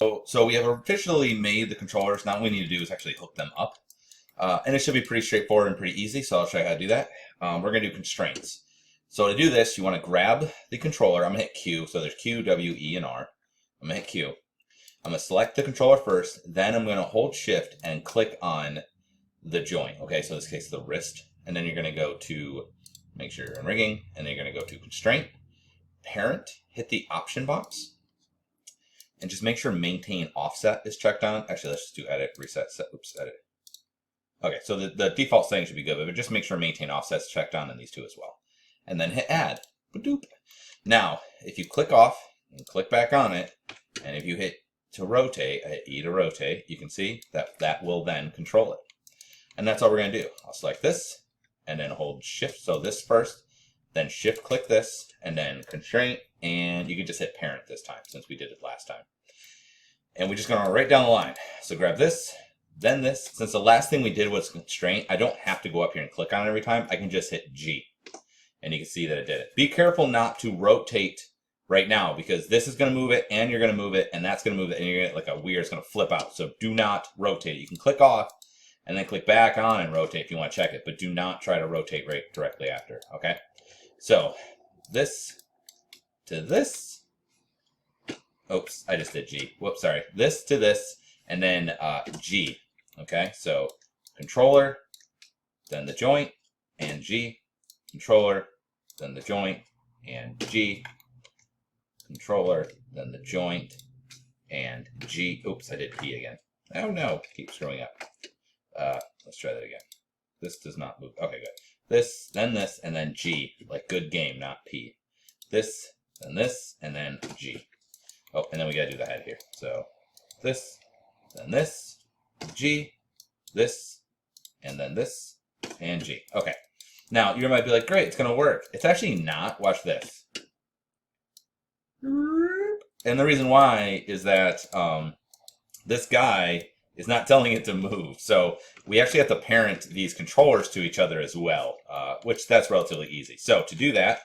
So we have officially made the controllers. Now what we need to do is actually hook them up. And it should be pretty straightforward and pretty easy, so I'll show you how to do that. We're going to do constraints. So to do this, you want to grab the controller. I'm going to hit Q. So there's Q, W, E, and R. I'm going to hit Q. I'm going to select the controller first. Then I'm going to hold Shift and click on the joint. Okay, so in this case, the wrist. And then you're going to go to make sure you're in rigging. And then you're going to go to constraint, parent, hit the option box. And just make sure maintain offset is checked on. Actually, let's just do edit, reset, set, oops, edit. Okay, so the default setting should be good, but just make sure maintain offset is checked on in these two as well. And then hit add. Ba-doop. Now, if you click off and click back on it, and if you hit to rotate, hit E to rotate, you can see that that will then control it. And that's all we're going to do. I'll select this and then hold Shift. So this first, then Shift click this, and then constraint, and you can just hit parent this time since we did it last time. And we're just going to right down the line. So grab this, then this. Since the last thing we did was constraint, I don't have to go up here and click on it every time. I can just hit G. And you can see that it did it. Be careful not to rotate right now because this is going to move it and you're going to move it and that's going to move it and you're going to get like a weird, it's going to flip out. So do not rotate it. You can click off and then click back on and rotate if you want to check it, but do not try to rotate right directly after, okay? So this to this. Oops, I just did G. Whoops, sorry. This to this and then G, okay? So controller, then the joint, and G. Controller, then the joint, and G. Controller, then the joint, and G. Oops, I did P again. Oh no, keep screwing up. Let's try that again. This does not move. Okay, good. This, and then G. Like good game, not P. This, and then G. Oh, and then we gotta do the head here. So this, then this, G, this, and then this, and G. Okay. Now, you might be like, great, it's going to work. It's actually not. Watch this. And the reason why is that this guy is not telling it to move. So we actually have to parent these controllers to each other as well, which that's relatively easy. So to do that,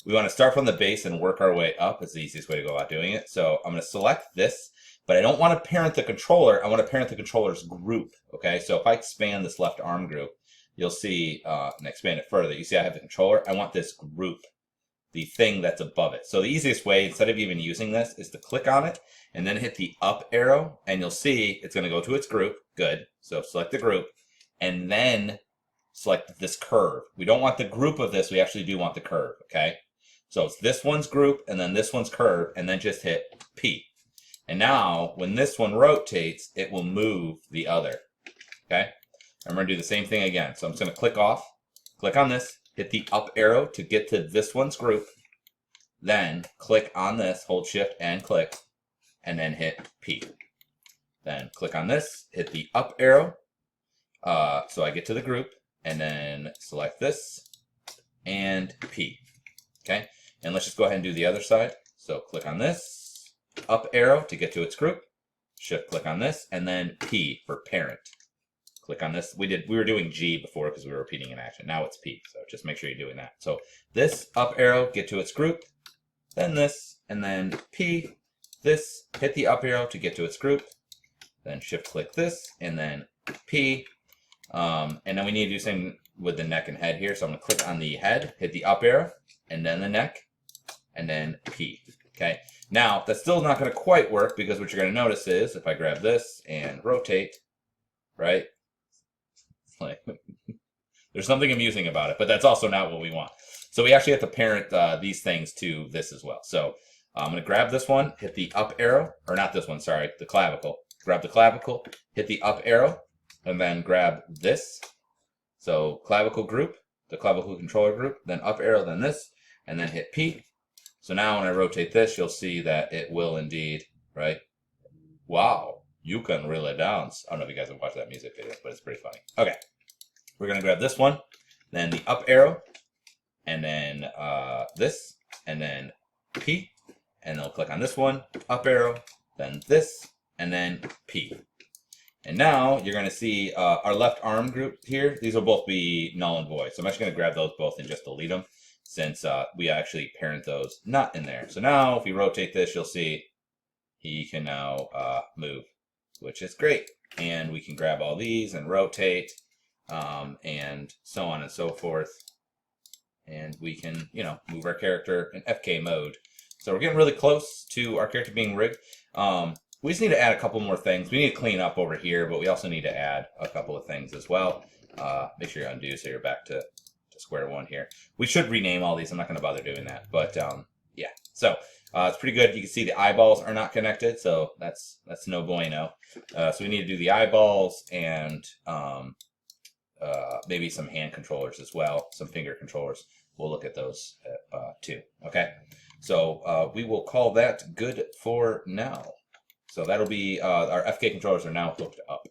we want to start from the base and work our way up. It's the easiest way to go about doing it. So I'm going to select this, but I don't want to parent the controller. I want to parent the controller's group. Okay, so if I expand this left arm group, you'll see, and expand it further, you see I have the controller. I want this group, the thing that's above it. So the easiest way, instead of even using this, is to click on it and then hit the up arrow, and you'll see it's going to go to its group. Good. So select the group, and then select this curve. We don't want the group of this. We actually do want the curve, okay? So it's this one's group, and then this one's curve, and then just hit P. And now, when this one rotates, it will move the other, okay? I'm going to do the same thing again. So I'm just going to click off, click on this, hit the up arrow to get to this one's group, then click on this, hold Shift and click, and then hit P. Then click on this, hit the up arrow, so I get to the group, and then select this, and P. Okay, and let's just go ahead and do the other side. So click on this, up arrow to get to its group, Shift click on this, and then P for parent. Click on this. We were doing G before because we were repeating an action. Now it's P. So just make sure you're doing that. So this up arrow, get to its group, then this, and then P, this, hit the up arrow to get to its group, then Shift click this, and then P. And then we need to do something with the neck and head here. So I'm going to click on the head, hit the up arrow, and then the neck, and then P. Okay. Now that's still not going to quite work because what you're going to notice is if I grab this and rotate, right? Like, there's something amusing about it, but that's also not what we want. So we actually have to parent these things to this as well. So I'm going to grab this one, hit the up arrow, or not this one, sorry, the clavicle. Grab the clavicle, hit the up arrow, and then grab this. So clavicle group, the clavicle controller group, then up arrow, then this, and then hit P. So now when I rotate this, you'll see that it will indeed, right? Wow. You can reel it down. I don't know if you guys have watched that music video, but it's pretty funny. Okay. We're going to grab this one, then the up arrow, and then this, and then P. And then we'll click on this one, up arrow, then this, and then P. And now you're going to see our left arm group here. These will both be null and void. So I'm actually going to grab those both and just delete them since we actually parent those not in there. So now if we rotate this, you'll see he can now move, which is great. And we can grab all these and rotate, and so on and so forth. And we can, move our character in FK mode. So we're getting really close to our character being rigged. We just need to add a couple more things. We need to clean up over here, but we also need to add a couple of things as well. Make sure you undo so you're back to square one here. We should rename all these. I'm not going to bother doing that. But yeah, so it's pretty good. You can see the eyeballs are not connected, so that's no bueno. So we need to do the eyeballs and maybe some hand controllers as well, some finger controllers. We'll look at those too. Okay, so we will call that good for now. So that'll be our FK controllers are now hooked up.